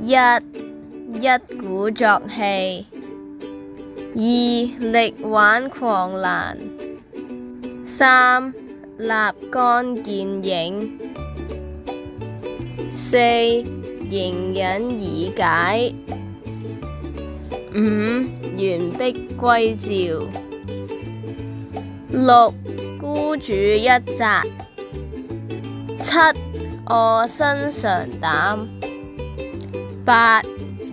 一鼓作氣；二力挽狂瀾；三立竿見影；四迎刃而解；五完璧歸趙；六孤注一擲；七臥薪嘗膽；八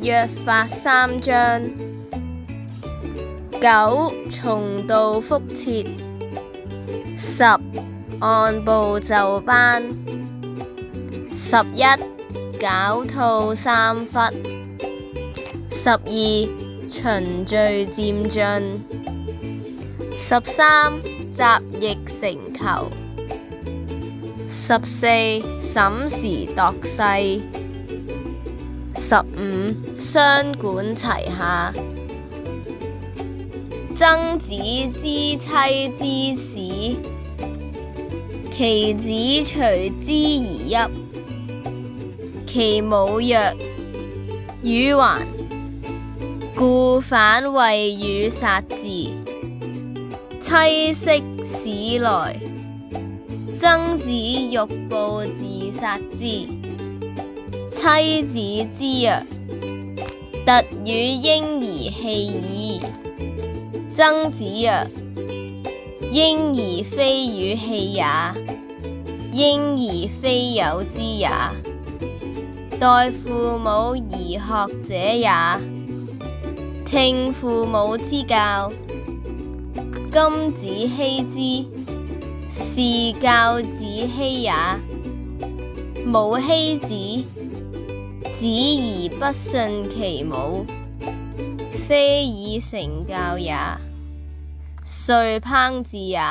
約法三章；九從道覆轍；十按部就班；11狡兔三窟；12循序漸進；13集腋成裘；14審時度勢；15雙管齊下；曾子之妻之使，其子隨之而泣。其母曰：汝還，故反謂汝殺之。妻息使來，曾子欲報自殺之。妻子之曰：特與嬰兒戲矣。曾子曰：嬰兒非與戲也，嬰兒非有之也。待父母而學者也，聽父母之教。今子欺之，是教子欺也。母欺子，子而不信其母，非以成教也，遂烹治也。